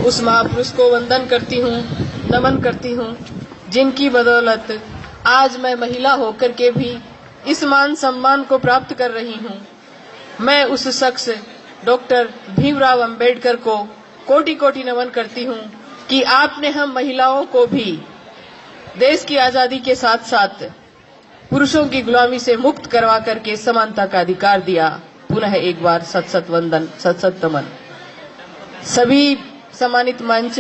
उस महापुरुष को वंदन करती हूँ, नमन करती हूँ, जिनकी बदौलत आज मैं महिला होकर के भी इस मान सम्मान को प्राप्त कर रही हूँ। मैं उस शख्स डॉक्टर भीमराव अंबेडकर को कोटि कोटि नमन करती हूँ कि आपने हम महिलाओं को भी देश की आजादी के साथ साथ पुरुषों की गुलामी से मुक्त करवा करके समानता का अधिकार दिया। पुनः एक बार सत सत वंदन, सत सत नमन। सभी सम्मानित मंच,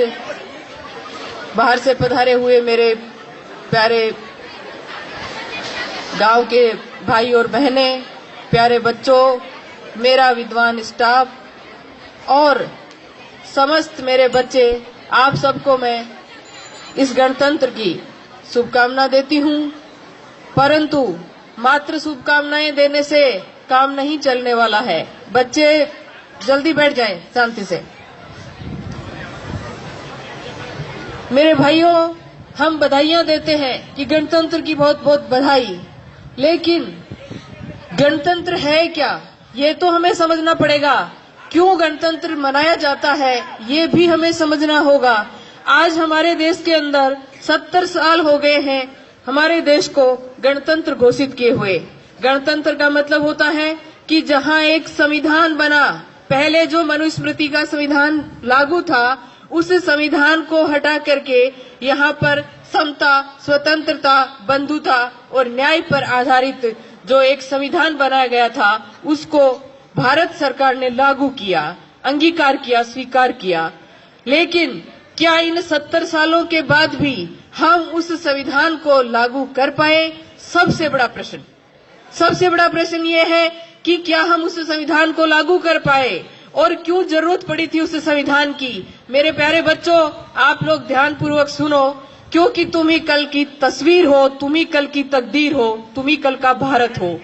बाहर से पधारे हुए मेरे प्यारे गांव के भाई और बहनें, प्यारे बच्चों, मेरा विद्वान स्टाफ और समस्त मेरे बच्चे, आप सबको मैं इस गणतंत्र की शुभकामना देती हूँ। परंतु मात्र शुभकामनाएं देने से काम नहीं चलने वाला है। बच्चे जल्दी बैठ जाएं शांति से। मेरे भाइयों, हम बधाइयां देते हैं कि गणतंत्र की बहुत बहुत बधाई, लेकिन गणतंत्र है क्या ये तो हमें समझना पड़ेगा। क्यों गणतंत्र मनाया जाता है ये भी हमें समझना होगा। आज हमारे देश के अंदर 70 साल हो गए हैं हमारे देश को गणतंत्र घोषित किए हुए। गणतंत्र का मतलब होता है कि जहां एक संविधान बना, पहले जो मनुस्मृति का संविधान लागू था उस संविधान को हटा करके यहाँ पर समता, स्वतंत्रता, बंधुता और न्याय पर आधारित जो एक संविधान बनाया गया था उसको भारत सरकार ने लागू किया, अंगीकार किया, स्वीकार किया। लेकिन क्या इन 70 सालों के बाद भी हम उस संविधान को लागू कर पाए? सबसे बड़ा प्रश्न ये है कि क्या हम उस संविधान को लागू कर पाए और क्यों जरूरत पड़ी थी उस संविधान की। मेरे प्यारे बच्चों, आप लोग ध्यानपूर्वक सुनो, क्योंकि तुम ही कल की तस्वीर हो, तुम ही कल की तकदीर हो, तुम ही कल का भारत हो।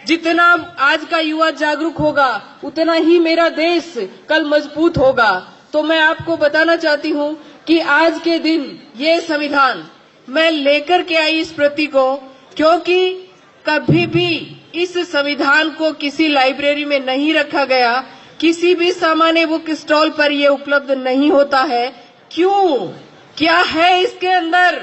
जितना आज का युवा जागरूक होगा उतना ही मेरा देश कल मजबूत होगा। तो मैं आपको बताना चाहती हूँ कि आज के दिन ये संविधान मैं लेकर के आई इस प्रति को, क्योंकि कभी भी इस संविधान को किसी लाइब्रेरी में नहीं रखा गया, किसी भी सामान्य बुक स्टॉल पर यह उपलब्ध नहीं होता है। क्यों? क्या है इसके अंदर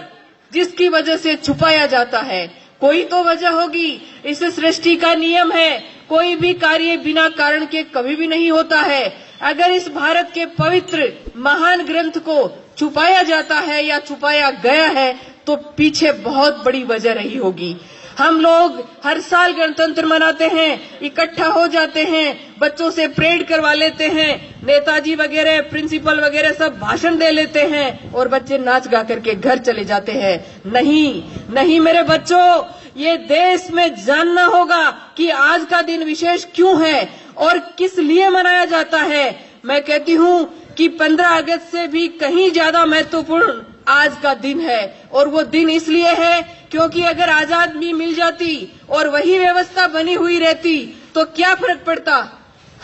जिसकी वजह से छुपाया जाता है? कोई तो वजह होगी। इस सृष्टि का नियम है, कोई भी कार्य बिना कारण के कभी भी नहीं होता है। अगर इस भारत के पवित्र महान ग्रंथ को छुपाया जाता है या छुपाया गया है तो पीछे बहुत बड़ी वजह रही होगी। हम लोग हर साल गणतंत्र मनाते हैं, इकट्ठा हो जाते हैं, बच्चों से परेड करवा लेते हैं, नेताजी वगैरह, प्रिंसिपल वगैरह सब भाषण दे लेते हैं और बच्चे नाच गा करके घर चले जाते हैं। नहीं मेरे बच्चों, ये देश में जानना होगा कि आज का दिन विशेष क्यों है और किस लिए मनाया जाता है। मैं कहती हूँ कि 15 अगस्त से भी कहीं ज्यादा महत्वपूर्ण आज का दिन है, और वो दिन इसलिए है क्योंकि अगर आजादी मिल जाती और वही व्यवस्था बनी हुई रहती तो क्या फर्क पड़ता।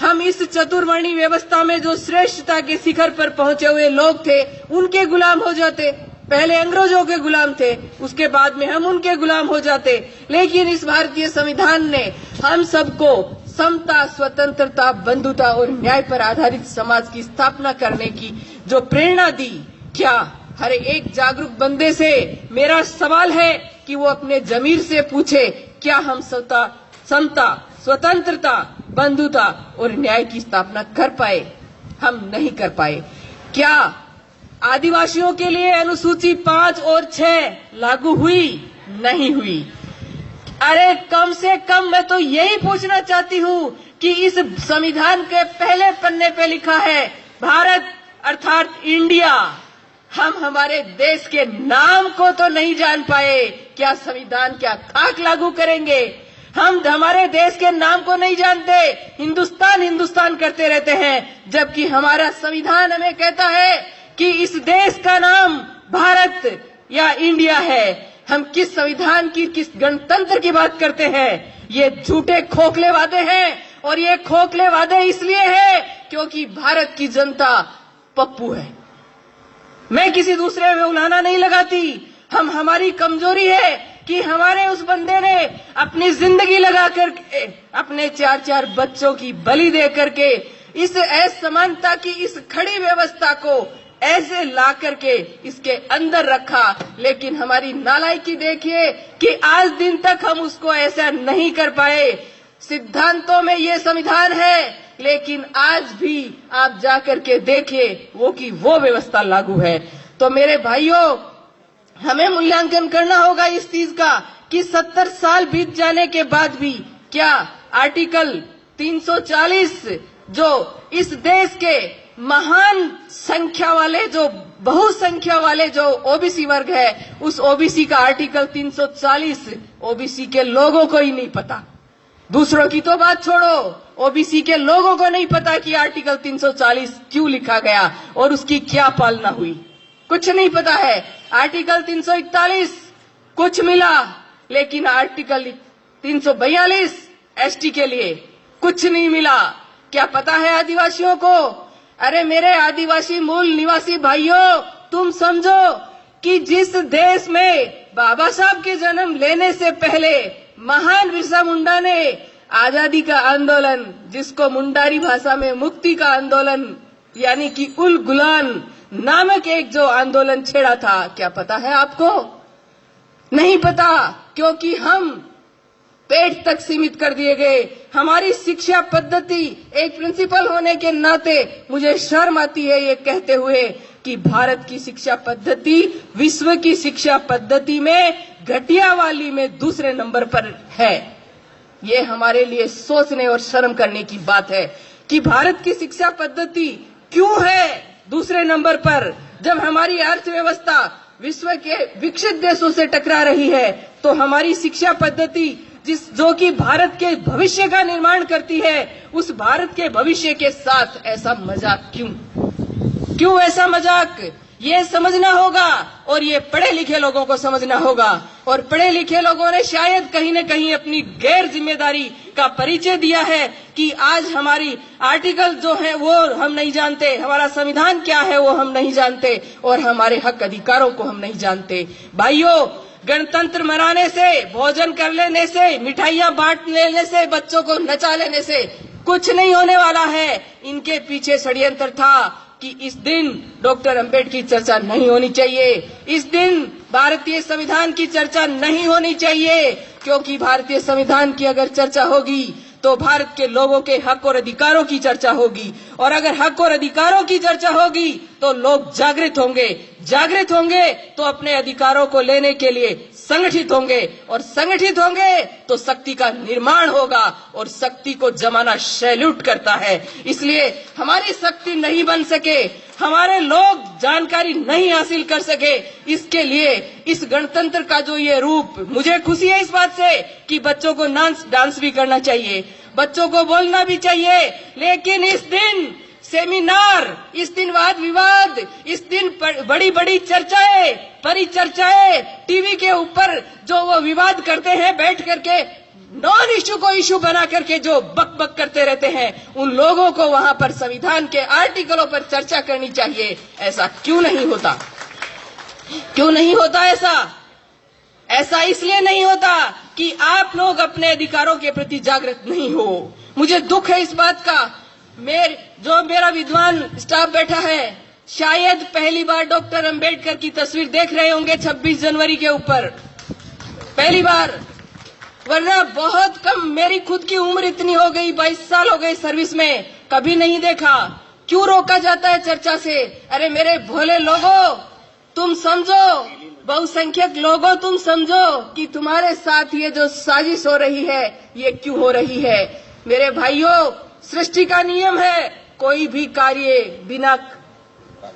हम इस चतुर्वर्णी व्यवस्था में जो श्रेष्ठता के शिखर पर पहुंचे हुए लोग थे उनके गुलाम हो जाते। पहले अंग्रेजों के गुलाम थे, उसके बाद में हम उनके गुलाम हो जाते। लेकिन इस भारतीय संविधान ने हम सबको समता, स्वतंत्रता, बंधुता और न्याय पर आधारित समाज की स्थापना करने की जो प्रेरणा दी, क्या हर एक जागरूक बंदे से मेरा सवाल है कि वो अपने जमीर से पूछे, क्या हम समता, स्वतंत्रता, बंधुता और न्याय की स्थापना कर पाए? हम नहीं कर पाए। क्या आदिवासियों के लिए अनुसूची 5 और 6 लागू हुई? नहीं हुई। अरे कम से कम मैं तो यही पूछना चाहती हूँ कि इस संविधान के पहले पन्ने पे लिखा है भारत अर्थात इंडिया। हम हमारे देश के नाम को तो नहीं जान पाए, क्या संविधान, क्या खाक लागू करेंगे? हम हमारे देश के नाम को नहीं जानते, हिंदुस्तान हिंदुस्तान करते रहते हैं, जबकि हमारा संविधान हमें कहता है कि इस देश का नाम भारत या इंडिया है। हम किस संविधान की, किस गणतंत्र की बात करते हैं? ये झूठे खोखले वादे हैं, और ये खोखले वादे इसलिए हैं क्योंकि भारत की जनता पप्पू है। मैं किसी दूसरे में उलाहना नहीं लगाती। हमारी कमजोरी है कि हमारे उस बंदे ने अपनी जिंदगी लगा करके, अपने 4-4 बच्चों की बलि दे करके इस असमानता की इस खड़ी व्यवस्था को ऐसे ला करके इसके अंदर रखा, लेकिन हमारी नालायकी देखिए कि आज दिन तक हम उसको ऐसा नहीं कर पाए। सिद्धांतों में ये संविधान है, लेकिन आज भी आप जाकर के देखिए वो व्यवस्था लागू है। तो मेरे भाइयों, हमें मूल्यांकन करना होगा इस चीज का कि 70 साल बीत जाने के बाद भी क्या आर्टिकल 340 जो इस देश के महान संख्या वाले, जो बहुसंख्या वाले जो ओबीसी वर्ग है, उस ओबीसी का आर्टिकल 340 ओबीसी के लोगों को ही नहीं पता। दूसरों की तो बात छोड़ो, ओबीसी के लोगों को नहीं पता कि आर्टिकल 340 क्यों लिखा गया और उसकी क्या पालना हुई, कुछ नहीं पता है। आर्टिकल 341 कुछ मिला, लेकिन आर्टिकल 342 एसटी के लिए कुछ नहीं मिला। क्या पता है आदिवासियों को? अरे मेरे आदिवासी मूल निवासी भाइयों, तुम समझो कि जिस देश में बाबा साहब के जन्म लेने से पहले महान बिरसा मुंडा ने आजादी का आंदोलन, जिसको मुंडारी भाषा में मुक्ति का आंदोलन यानी कि उल गुलान नामक एक जो आंदोलन छेड़ा था, क्या पता है आपको? नहीं पता, क्योंकि हम पेट तक सीमित कर दिए गए। हमारी शिक्षा पद्धति, एक प्रिंसिपल होने के नाते मुझे शर्म आती है ये कहते हुए कि भारत की शिक्षा पद्धति विश्व की शिक्षा पद्धति में घटिया वाली में दूसरे नंबर पर है। ये हमारे लिए सोचने और शर्म करने की बात है कि भारत की शिक्षा पद्धति क्यों है दूसरे नंबर पर, जब हमारी अर्थव्यवस्था विश्व के विकसित देशों से टकरा रही है। तो हमारी शिक्षा पद्धति जो कि भारत के भविष्य का निर्माण करती है, उस भारत के भविष्य के साथ ऐसा मजाक क्यों ऐसा मजाक? ये समझना होगा और ये पढ़े लिखे लोगों को समझना होगा। और पढ़े लिखे लोगों ने शायद कहीं न कहीं अपनी गैर जिम्मेदारी का परिचय दिया है कि आज हमारी आर्टिकल जो है वो हम नहीं जानते, हमारा संविधान क्या है वो हम नहीं जानते, और हमारे हक अधिकारों को हम नहीं जानते। भाइयों, गणतंत्र मनाने से, भोजन कर लेने से, मिठाइयां बांट लेने से, बच्चों को नचा लेने से कुछ नहीं होने वाला है। इनके पीछे षड्यंत्र था कि इस दिन डॉक्टर अंबेडकर की चर्चा नहीं होनी चाहिए, इस दिन भारतीय संविधान की चर्चा नहीं होनी चाहिए, क्योंकि भारतीय संविधान की अगर चर्चा होगी तो भारत के लोगों के हक और अधिकारों की चर्चा होगी, और अगर हक और अधिकारों की चर्चा होगी तो लोग जागृत होंगे तो अपने अधिकारों को लेने के लिए संगठित होंगे, और संगठित होंगे तो शक्ति का निर्माण होगा, और शक्ति को जमाना सैल्यूट करता है। इसलिए हमारी शक्ति नहीं बन सके, हमारे लोग जानकारी नहीं हासिल कर सके, इसके लिए इस गणतंत्र का जो ये रूप, मुझे खुशी है इस बात से कि बच्चों को डांस भी करना चाहिए, बच्चों को बोलना भी चाहिए, लेकिन इस दिन सेमिनार, इस दिन वाद विवाद, इस दिन बड़ी बड़ी चर्चाएं, परिचर्चाएं, टीवी के ऊपर जो वो विवाद करते हैं, बैठ करके नॉन इश्यू को इश्यू बना करके जो बक बक करते रहते हैं, उन लोगों को वहां पर संविधान के आर्टिकलों पर चर्चा करनी चाहिए। ऐसा क्यों नहीं होता? क्यों नहीं होता ऐसा इसलिए नहीं होता कि आप लोग अपने अधिकारों के प्रति जागृत नहीं हो। मुझे दुख है इस बात का। जो मेरा विद्वान स्टाफ बैठा है, शायद पहली बार डॉक्टर अंबेडकर की तस्वीर देख रहे होंगे 26 जनवरी के ऊपर, पहली बार, वरना बहुत कम। मेरी खुद की उम्र इतनी हो गई, 22 साल हो गए सर्विस में, कभी नहीं देखा। क्यों रोका जाता है चर्चा से? अरे मेरे भोले लोगों, तुम समझो, बहुसंख्यक लोगों तुम समझो कि तुम्हारे साथ ये जो साजिश हो रही है ये क्यों हो रही है। मेरे भाइयों, सृष्टि का नियम है, कोई भी कार्य बिना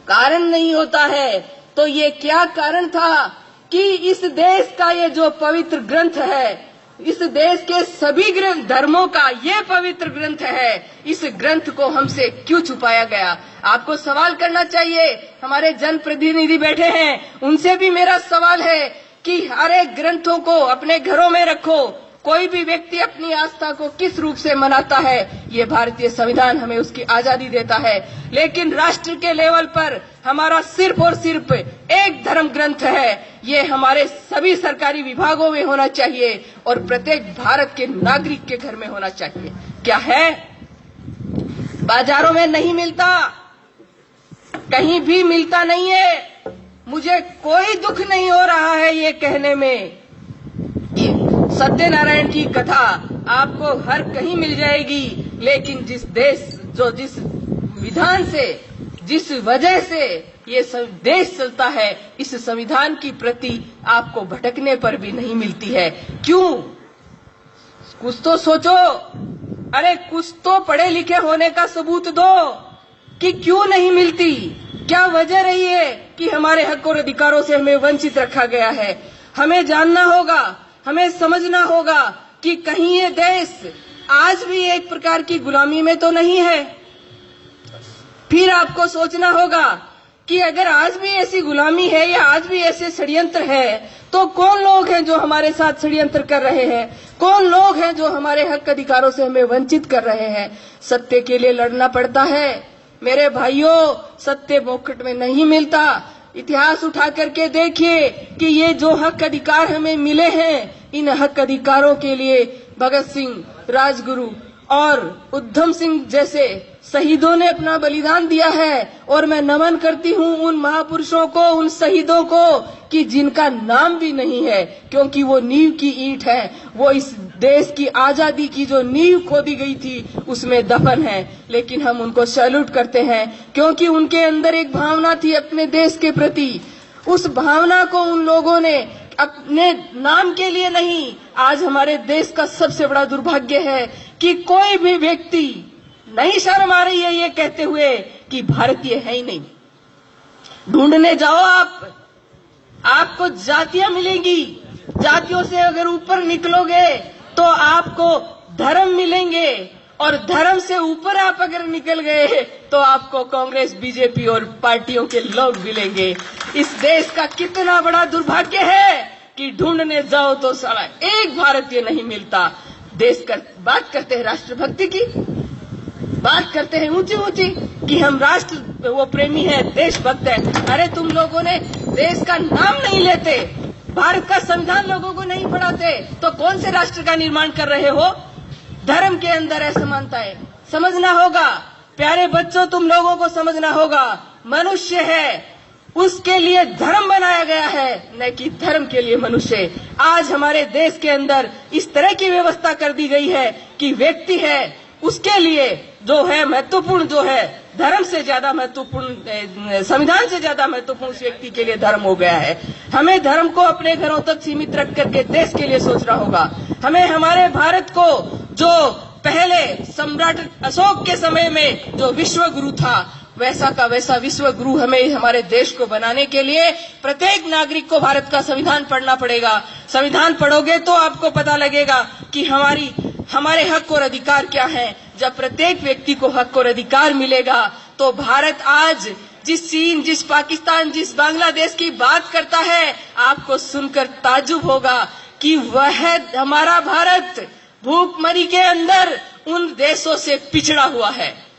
कारण नहीं होता है। तो ये क्या कारण था कि इस देश का ये जो पवित्र ग्रंथ है, इस देश के सभी ग्रंथ धर्मों का ये पवित्र ग्रंथ है, इस ग्रंथ को हमसे क्यों छुपाया गया? आपको सवाल करना चाहिए। हमारे जनप्रतिनिधि बैठे हैं, उनसे भी मेरा सवाल है कि हर एक ग्रंथों को अपने घरों में रखो। कोई भी व्यक्ति अपनी आस्था को किस रूप से मनाता है, ये भारतीय संविधान हमें उसकी आजादी देता है, लेकिन राष्ट्र के लेवल पर हमारा सिर्फ और सिर्फ एक धर्म ग्रंथ है। ये हमारे सभी सरकारी विभागों में होना चाहिए और प्रत्येक भारत के नागरिक के घर में होना चाहिए। क्या है? बाजारों में नहीं मिलता, कहीं भी मिलता नहीं है। मुझे कोई दुख नहीं हो रहा है ये कहने में कि सत्यनारायण की कथा आपको हर कहीं मिल जाएगी, लेकिन जिस विधान से, जिस वजह से ये देश चलता है, इस संविधान की प्रति आपको भटकने पर भी नहीं मिलती है। क्यों? कुछ तो सोचो। अरे कुछ तो पढ़े लिखे होने का सबूत दो कि क्यों नहीं मिलती। क्या वजह रही है कि हमारे हक और अधिकारों से हमें वंचित रखा गया है? हमें जानना होगा, हमें समझना होगा कि कहीं ये देश आज भी एक प्रकार की गुलामी में तो नहीं है। फिर आपको सोचना होगा कि अगर आज भी ऐसी गुलामी है या आज भी ऐसे षड्यंत्र है, तो कौन लोग हैं जो हमारे साथ षड्यंत्र कर रहे हैं? कौन लोग हैं जो हमारे हक अधिकारों से हमें वंचित कर रहे हैं? सत्य के लिए लड़ना पड़ता है मेरे भाइयों। सत्य मुफ्त में नहीं मिलता। इतिहास उठा करके देखिए कि ये जो हक अधिकार हमें मिले हैं, इन हक अधिकारों के लिए भगत सिंह, राजगुरु और उधम सिंह जैसे शहीदों ने अपना बलिदान दिया है। और मैं नमन करती हूँ उन महापुरुषों को, उन शहीदों को कि जिनका नाम भी नहीं है, क्योंकि वो नींव की ईंट है। वो इस देश की आजादी की जो नींव खोदी गई थी उसमें दफन है। लेकिन हम उनको सैल्यूट करते हैं क्योंकि उनके अंदर एक भावना थी अपने देश के प्रति। उस भावना को उन लोगों ने अपने नाम के लिए नहीं। आज हमारे देश का सबसे बड़ा दुर्भाग्य है कि कोई भी व्यक्ति नहीं शर्म आ रही है ये कहते हुए कि भारतीय है ही नहीं। ढूंढने जाओ आपको जातियां मिलेंगी। जातियों से अगर ऊपर निकलोगे तो आपको धर्म मिलेंगे, और धर्म से ऊपर आप अगर निकल गए तो आपको कांग्रेस, बीजेपी और पार्टियों के लोग मिलेंगे। इस देश का कितना बड़ा दुर्भाग्य है कि ढूंढने जाओ तो साला एक भारतीय नहीं मिलता। बात करते हैं राष्ट्रभक्ति की, बात करते हैं ऊंची ऊंची कि हम राष्ट्र वो प्रेमी है, देशभक्त है। अरे तुम लोगों ने देश का नाम नहीं लेते, भारत का संविधान लोगों को नहीं पढ़ाते, तो कौन से राष्ट्र का निर्माण कर रहे हो? धर्म के अंदर असमानता है, समझना होगा। प्यारे बच्चों, तुम लोगों को समझना होगा, मनुष्य है उसके लिए धर्म बनाया गया है, न कि धर्म के लिए मनुष्य। आज हमारे देश के अंदर इस तरह की व्यवस्था कर दी गई है कि व्यक्ति है उसके लिए जो है महत्वपूर्ण, जो है धर्म से ज्यादा महत्वपूर्ण, संविधान से ज्यादा महत्वपूर्ण उस व्यक्ति के लिए धर्म हो गया है। हमें धर्म को अपने घरों तक सीमित रख करके देश के लिए सोचना होगा। हमें हमारे भारत को, जो पहले सम्राट अशोक के समय में जो विश्व गुरु था, वैसा का वैसा विश्व गुरु हमें हमारे देश को बनाने के लिए प्रत्येक नागरिक को भारत का संविधान पढ़ना पड़ेगा। संविधान पढ़ोगे तो आपको पता लगेगा कि हमारे हक और अधिकार क्या हैं। जब प्रत्येक व्यक्ति को हक और अधिकार मिलेगा तो भारत आज जिस चीन, जिस पाकिस्तान, जिस बांग्लादेश की बात करता है, आपको सुनकर ताज्जुब होगा कि वह हमारा भारत भूखमरी के अंदर उन देशों से पिछड़ा हुआ है।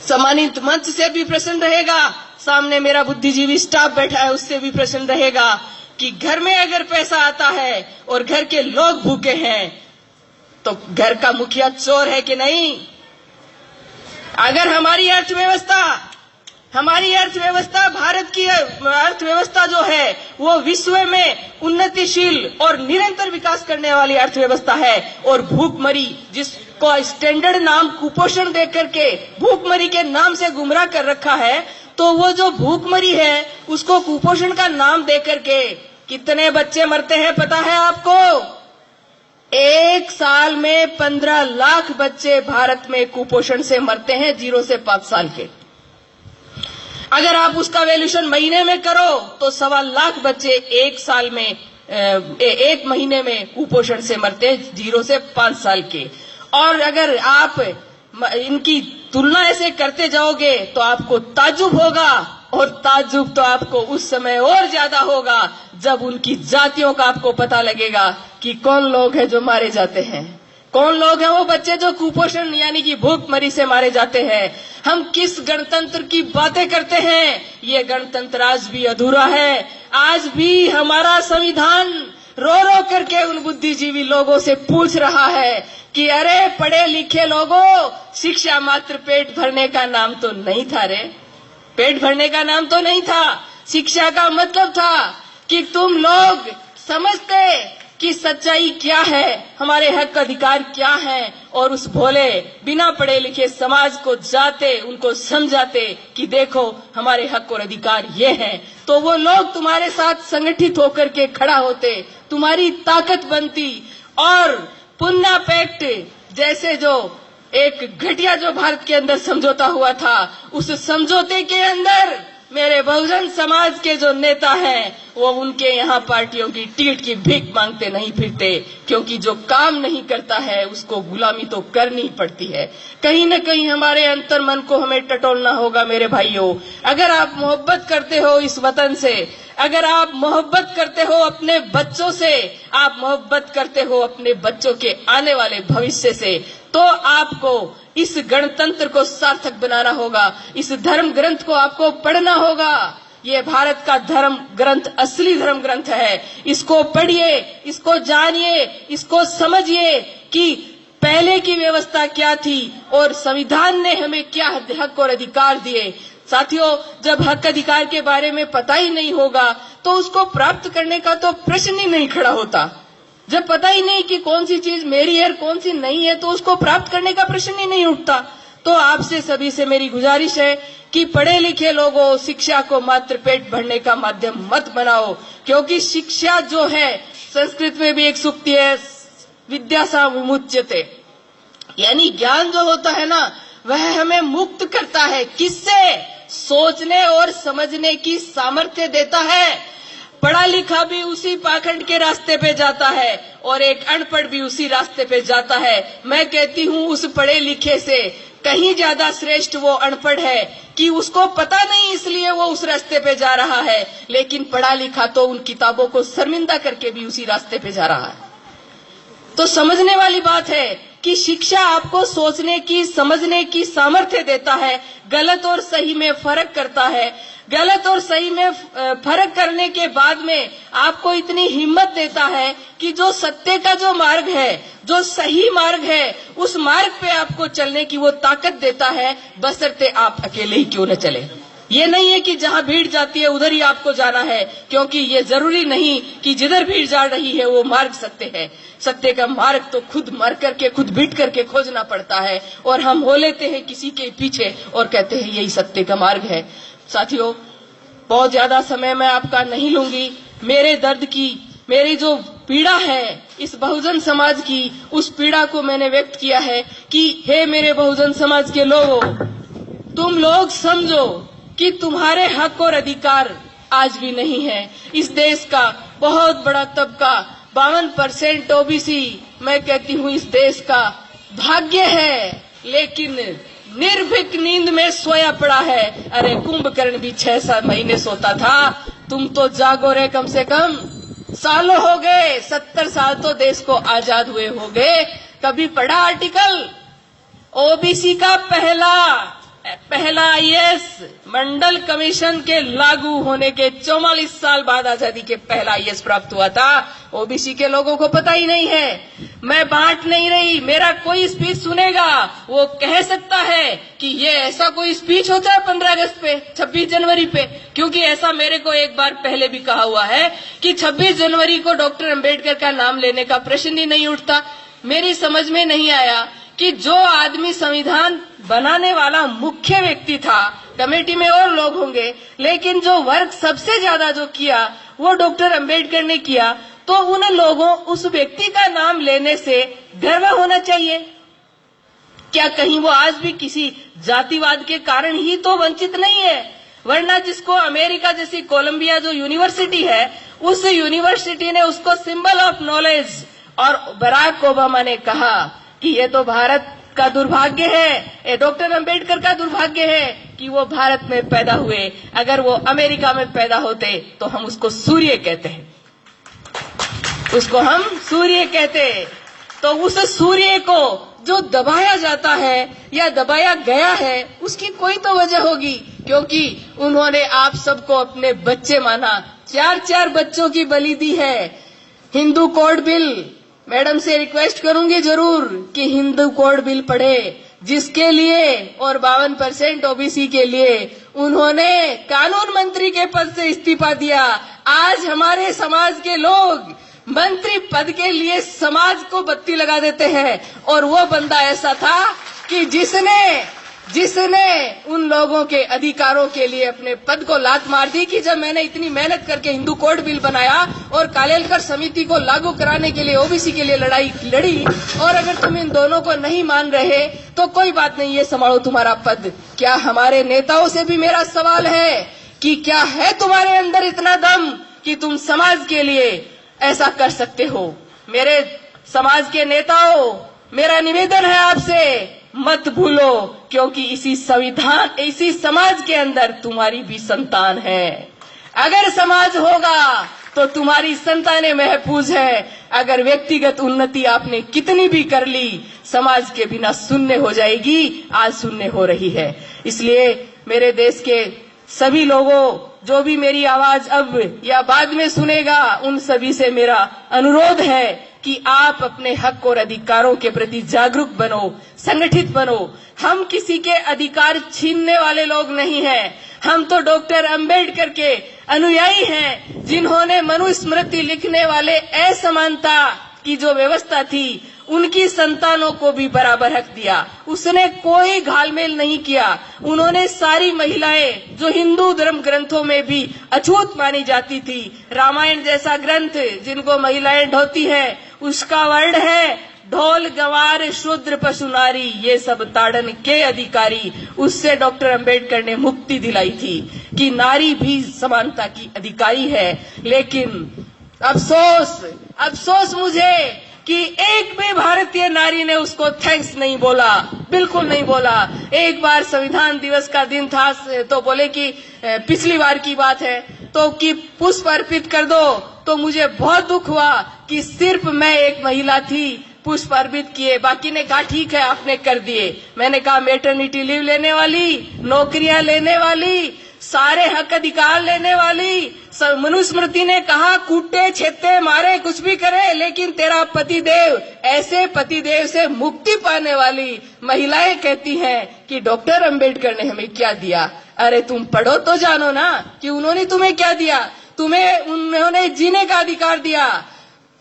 सम्मानित मंच से भी प्रश्न रहेगा, सामने मेरा बुद्धिजीवी स्टाफ बैठा है उससे भी प्रश्न रहेगा कि घर में अगर पैसा आता है और घर के लोग भूखे हैं तो घर का मुखिया चोर है कि नहीं? अगर हमारी अर्थव्यवस्था भारत की अर्थव्यवस्था जो है वो विश्व में उन्नतिशील और निरंतर विकास करने वाली अर्थव्यवस्था है, और भूखमरी जिसको स्टैंडर्ड नाम कुपोषण देकर के भूखमरी के नाम से गुमराह कर रखा है, तो वो जो भूखमरी है उसको कुपोषण का नाम देकर के कितने बच्चे मरते हैं पता है आपको? एक साल में 15 लाख बच्चे भारत में कुपोषण से मरते हैं, 0 से 5 साल के। अगर आप उसका वैल्यूएशन महीने में करो तो 1.25 लाख बच्चे एक साल में, एक महीने में कुपोषण से मरते हैं, 0 से 5 साल के। और अगर आप इनकी तुलना ऐसे करते जाओगे तो आपको ताज्जुब होगा, और ताज्जुब तो आपको उस समय और ज्यादा होगा जब उनकी जातियों का आपको पता लगेगा कि कौन लोग हैं जो मारे जाते हैं, कौन लोग हैं वो बच्चे जो कुपोषण यानी कि भूखमरी से मारे जाते हैं। हम किस गणतंत्र की बातें करते हैं? ये गणतंत्र आज भी अधूरा है। आज भी हमारा संविधान रो रो करके उन बुद्धिजीवी लोगों से पूछ रहा है कि अरे पढ़े लिखे लोगों, शिक्षा मात्र पेट भरने का नाम तो नहीं था रे। पेट भरने का नाम तो नहीं था। शिक्षा का मतलब था कि तुम लोग समझते कि सच्चाई क्या है, हमारे हक अधिकार क्या है, और उस भोले बिना पढ़े लिखे समाज को जाते उनको समझाते कि देखो हमारे हक और अधिकार ये हैं, तो वो लोग तुम्हारे साथ संगठित होकर के खड़ा होते, तुम्हारी ताकत बनती। और पुन्ना पैक्ट जैसे जो एक घटिया जो भारत के अंदर समझौता हुआ था, उस समझौते के अंदर मेरे बहुजन समाज के जो नेता हैं वो उनके यहाँ पार्टियों की टिकट की भीख मांगते नहीं फिरते, क्योंकि जो काम नहीं करता है उसको गुलामी तो करनी पड़ती है। कहीं न कहीं हमारे अंतर मन को हमें टटोलना होगा मेरे भाइयों। अगर आप मोहब्बत करते हो इस वतन से, अगर आप मोहब्बत करते हो अपने बच्चों से, आप मोहब्बत करते हो अपने बच्चों के आने वाले भविष्य से, तो आपको इस गणतंत्र को सार्थक बनाना होगा, इस धर्म ग्रंथ को आपको पढ़ना होगा। ये भारत का धर्म ग्रंथ असली धर्म ग्रंथ है। इसको पढ़िए, इसको जानिए, इसको समझिए कि पहले की व्यवस्था क्या थी और संविधान ने हमें क्या हक और अधिकार दिए। साथियों, जब हक अधिकार के बारे में पता ही नहीं होगा तो उसको प्राप्त करने का तो प्रश्न ही नहीं खड़ा होता। जब पता ही नहीं कि कौन सी चीज मेरी है और कौन सी नहीं है, तो उसको प्राप्त करने का प्रश्न ही नहीं उठता। तो आपसे सभी से मेरी गुजारिश है कि पढ़े लिखे लोगों, शिक्षा को मात्र पेट भरने का माध्यम मत बनाओ, क्योंकि शिक्षा जो है, संस्कृत में भी एक सूक्ति है, विद्या सा विमुच्यते, यानी ज्ञान जो होता है ना, वह हमें मुक्त करता है। किससे? सोचने और समझने की सामर्थ्य देता है। पढ़ा लिखा भी उसी पाखंड के रास्ते पे जाता है और एक अनपढ़ भी उसी रास्ते पे जाता है। मैं कहती हूँ उस पढ़े लिखे से कहीं ज्यादा श्रेष्ठ वो अनपढ़ है कि उसको पता नहीं इसलिए वो उस रास्ते पे जा रहा है, लेकिन पढ़ा लिखा तो उन किताबों को शर्मिंदा करके भी उसी रास्ते पे जा रहा है। तो समझने वाली बात है कि शिक्षा आपको सोचने की, समझने की सामर्थ्य देता है, गलत और सही में फर्क करता है। गलत और सही में फर्क करने के बाद में आपको इतनी हिम्मत देता है कि जो सत्य का जो मार्ग है, जो सही मार्ग है, उस मार्ग पे आपको चलने की वो ताकत देता है, बशर्ते आप अकेले ही क्यों न चले। ये नहीं है कि जहाँ भीड़ जाती है उधर ही आपको जाना है, क्योंकि ये जरूरी नहीं कि जिधर भीड़ जा रही है वो मार्ग सत्य है। सत्य का मार्ग तो खुद मर करके, खुद बीट करके खोजना पड़ता है, और हम हो लेते हैं किसी के पीछे और कहते हैं यही सत्य का मार्ग है। साथियों, बहुत ज्यादा समय मैं आपका नहीं लूंगी। मेरे दर्द की, मेरी जो पीड़ा है इस बहुजन समाज की, उस पीड़ा को मैंने व्यक्त किया है कि हे मेरे बहुजन समाज के लोगों, तुम लोग समझो कि तुम्हारे हक और अधिकार आज भी नहीं है। इस देश का बहुत बड़ा तबका 52% ओबीसी, मैं कहती हूँ इस देश का भाग्य है, लेकिन निर्भीक नींद में सोया पड़ा है। अरे कुंभकर्ण भी 6-7 महीने सोता था, तुम तो जागो रे, कम से कम सालों हो गए, 70 साल तो देश को आजाद हुए हो गए। कभी पढ़ा आर्टिकल? ओबीसी का पहला आईएएस मंडल कमीशन के लागू होने के 44 साल बाद आजादी के पहला आईएएस प्राप्त हुआ था। ओबीसी के लोगों को पता ही नहीं है। मैं बांट नहीं रही, मेरा कोई स्पीच सुनेगा वो कह सकता है कि ये ऐसा कोई स्पीच होता है 15 अगस्त पे, 26 जनवरी पे, क्योंकि ऐसा मेरे को एक बार पहले भी कहा हुआ है कि 26 जनवरी को डॉक्टर अंबेडकर का नाम लेने का प्रश्न ही नहीं उठता। मेरी समझ में नहीं आया कि जो आदमी संविधान बनाने वाला मुख्य व्यक्ति था, कमेटी में और लोग होंगे, लेकिन जो वर्क सबसे ज्यादा जो किया वो डॉक्टर अंबेडकर ने किया, तो उन लोगों, उस व्यक्ति का नाम लेने से गर्व होना चाहिए। क्या कहीं वो आज भी किसी जातिवाद के कारण ही तो वंचित नहीं है? वरना जिसको अमेरिका जैसी कोलंबिया जो यूनिवर्सिटी है, उस यूनिवर्सिटी ने उसको सिंबल ऑफ नॉलेज, और बराक ओबामा ने कहा कि ये तो भारत का दुर्भाग्य है, ये डॉक्टर अंबेडकर का दुर्भाग्य है कि वो भारत में पैदा हुए। अगर वो अमेरिका में पैदा होते तो हम उसको सूर्य कहते हैं, उसको हम सूर्य कहते। तो उस सूर्य को जो दबाया जाता है या दबाया गया है, उसकी कोई तो वजह होगी, क्योंकि उन्होंने आप सबको अपने बच्चे माना। 4 बच्चों की बलि दी है। हिंदू कोड बिल, मैडम से रिक्वेस्ट करूंगी जरूर कि हिंदू कोड बिल पढ़े, जिसके लिए और 52% ओबीसी के लिए उन्होंने कानून मंत्री के पद से इस्तीफा दिया। आज हमारे समाज के लोग मंत्री पद के लिए समाज को बत्ती लगा देते हैं, और वो बंदा ऐसा था कि जिसने उन लोगों के अधिकारों के लिए अपने पद को लात मार दी कि जब मैंने इतनी मेहनत करके हिंदू कोड बिल बनाया और कालेलकर समिति को लागू कराने के लिए ओबीसी के लिए लड़ाई लड़ी, और अगर तुम इन दोनों को नहीं मान रहे तो कोई बात नहीं, ये संभालो तुम्हारा पद। क्या हमारे नेताओं से भी मेरा सवाल है कि क्या है तुम्हारे अंदर इतना दम कि तुम समाज के लिए ऐसा कर सकते हो? मेरे समाज के नेताओं, मेरा निवेदन है आपसे, मत भूलो, क्योंकि इसी समाज के अंदर तुम्हारी भी संतान है। अगर समाज होगा तो तुम्हारी संतानें महफूज है। अगर व्यक्तिगत उन्नति आपने कितनी भी कर ली, समाज के बिना शून्य हो जाएगी, आज शून्य हो रही है। इसलिए मेरे देश के सभी लोगों, जो भी मेरी आवाज अब या बाद में सुनेगा, उन सभी से मेरा अनुरोध है कि आप अपने हक और अधिकारों के प्रति जागरूक बनो, संगठित बनो। हम किसी के अधिकार छीनने वाले लोग नहीं हैं। हम तो डॉक्टर अंबेडकर के अनुयायी हैं, जिन्होंने मनुस्मृति लिखने वाले असमानता की जो व्यवस्था थी, उनकी संतानों को भी बराबर हक दिया। उसने कोई घालमेल नहीं किया। उन्होंने सारी महिलाएं, जो हिंदू धर्म ग्रंथों में भी अछूत मानी जाती थी, रामायण जैसा ग्रंथ जिनको महिलाएं ढोती हैं, उसका वर्ण है ढोल गवार शूद्र पशु नारी, ये सब ताड़न के अधिकारी। उससे डॉक्टर अंबेडकर ने मुक्ति दिलाई थी कि नारी भी समानता की अधिकारी है। लेकिन अफसोस मुझे कि एक भी भारतीय नारी ने उसको थैंक्स नहीं बोला, बिल्कुल नहीं बोला। एक बार संविधान दिवस का दिन था तो बोले कि पिछली बार की बात है तो कि पुष्प अर्पित कर दो, तो मुझे बहुत दुख हुआ कि सिर्फ मैं एक महिला थी, पुष्प अर्पित किए, बाकी ने कहा ठीक है आपने कर दिए। मैंने कहा मैटरनिटी लीव लेने वाली, नौकरियां लेने वाली, सारे हक अधिकार लेने वाली, मनुस्मृति ने कहा कूटे छेते मारे कुछ भी करे, लेकिन तेरा पतिदेव, ऐसे पतिदेव से मुक्ति पाने वाली महिलाएं कहती हैं कि डॉक्टर अंबेडकर ने हमें क्या दिया। अरे तुम पढ़ो तो जानो ना कि उन्होंने तुम्हें क्या दिया। उन्होंने जीने का अधिकार दिया,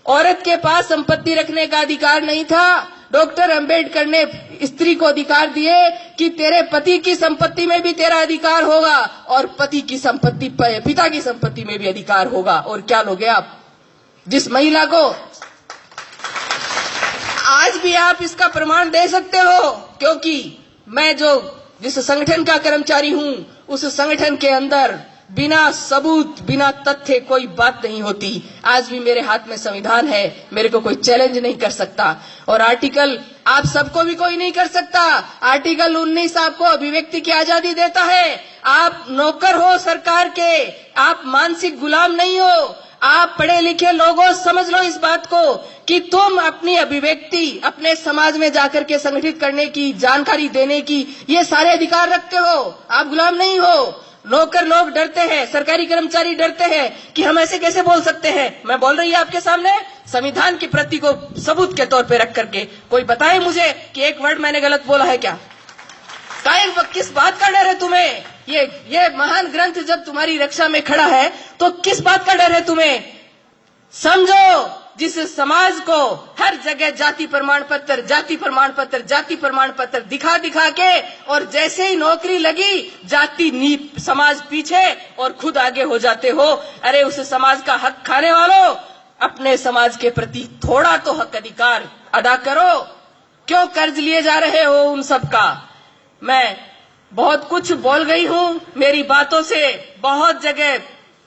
औरत के पास संपत्ति रखने का अधिकार नहीं था। डॉक्टर अंबेडकर ने स्त्री को अधिकार दिए कि तेरे पति की संपत्ति में भी तेरा अधिकार होगा और पति की संपत्ति, पिता की संपत्ति में भी अधिकार होगा। और क्या लोगे आप, जिस महिला को आज भी आप इसका प्रमाण दे सकते हो, क्योंकि मैं जिस संगठन का कर्मचारी हूं, उस संगठन के अंदर बिना सबूत, बिना तथ्य कोई बात नहीं होती। आज भी मेरे हाथ में संविधान है, मेरे को कोई चैलेंज नहीं कर सकता। और आर्टिकल आप सबको भी कोई नहीं कर सकता। आर्टिकल 19 आपको अभिव्यक्ति की आजादी देता है। आप नौकर हो सरकार के, आप मानसिक गुलाम नहीं हो। आप पढ़े लिखे लोगों, समझ लो इस बात को कि तुम अपनी अभिव्यक्ति अपने समाज में जाकर के संगठित करने की, जानकारी देने की, ये सारे अधिकार रखते हो। आप गुलाम नहीं हो। नौकर लोग डरते हैं, सरकारी कर्मचारी डरते हैं कि हम ऐसे कैसे बोल सकते हैं। मैं बोल रही हूं आपके सामने संविधान की प्रति को सबूत के तौर पे रख करके। कोई बताए मुझे कि एक वर्ड मैंने गलत बोला है क्या? किस बात का डर है तुम्हें? ये महान ग्रंथ जब तुम्हारी रक्षा में खड़ा है तो किस बात का डर है तुम्हें? समझो, जिस समाज को हर जगह जाति प्रमाण पत्र दिखा के, और जैसे ही नौकरी लगी जाति समाज पीछे और खुद आगे हो जाते हो। अरे उस समाज का हक खाने वालों, अपने समाज के प्रति थोड़ा तो हक अधिकार अदा करो। क्यों कर्ज लिए जा रहे हो उन सब का? मैं बहुत कुछ बोल गई हूं, मेरी बातों से बहुत जगह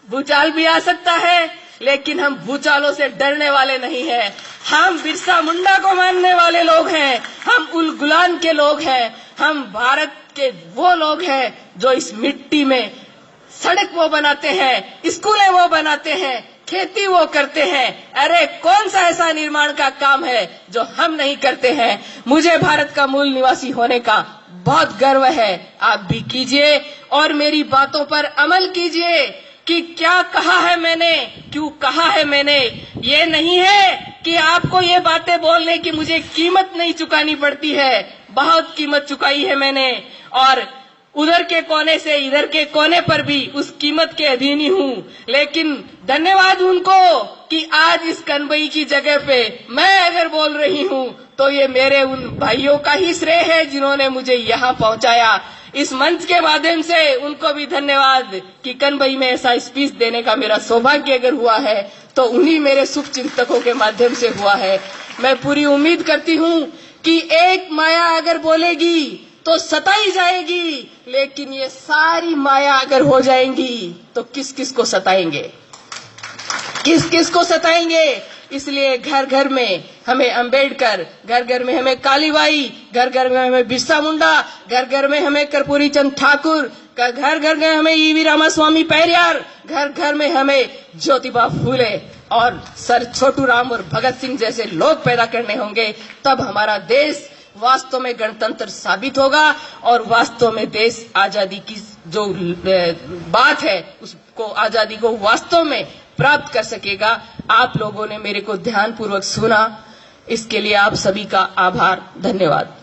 भूचाल भी आ सकता है, लेकिन हम भूचालों से डरने वाले नहीं हैं। हम बिरसा मुंडा को मानने वाले लोग हैं, हम उल गुलान के लोग हैं, हम भारत के वो लोग हैं जो इस मिट्टी में सड़क वो बनाते हैं, स्कूलें वो बनाते हैं, खेती वो करते हैं। अरे कौन सा ऐसा निर्माण का काम है जो हम नहीं करते हैं? मुझे भारत का मूल निवासी होने का बहुत गर्व है। आप भी कीजिए और मेरी बातों पर अमल कीजिए कि क्या कहा है मैंने, क्यों कहा है मैंने। ये नहीं है कि आपको ये बातें बोलने की मुझे कीमत नहीं चुकानी पड़ती है। बहुत कीमत चुकाई है मैंने, और उधर के कोने से इधर के कोने पर भी उस कीमत के अधीन ही हूँ। लेकिन धन्यवाद उनको कि आज इस कनबई की जगह पे मैं अगर बोल रही हूँ तो ये मेरे उन भाइयों का ही श्रेय है जिन्होंने मुझे यहाँ पहुंचाया। इस मंच के माध्यम से उनको भी धन्यवाद कि कनबई में ऐसा स्पीच देने का मेरा सौभाग्य अगर हुआ है तो उन्हीं मेरे शुभ चिंतकों के माध्यम से हुआ है। मैं पूरी उम्मीद करती हूँ कि एक माया अगर बोलेगी तो सताई जाएगी, लेकिन ये सारी माया अगर हो जाएंगी तो किस किस को सताएंगे, किस किस को सताएंगे। इसलिए घर घर में हमें अंबेडकर, घर घर में हमें कालीबाई, घर घर में हमें बिरसा मुंडा, घर घर में हमें कर्पूरी चंद ठाकुर, घर घर में हमें ईवी रामास्वामी पेरियार, घर घर में हमें ज्योतिबा फूले और सर छोटू राम और भगत सिंह जैसे लोग पैदा करने होंगे। तब हमारा देश वास्तव में गणतंत्र साबित होगा और वास्तव में देश आजादी की जो बात है उसको, आजादी को वास्तव में प्राप्त कर सकेगा। आप लोगों ने मेरे को ध्यानपूर्वक सुना, इसके लिए आप सभी का आभार, धन्यवाद।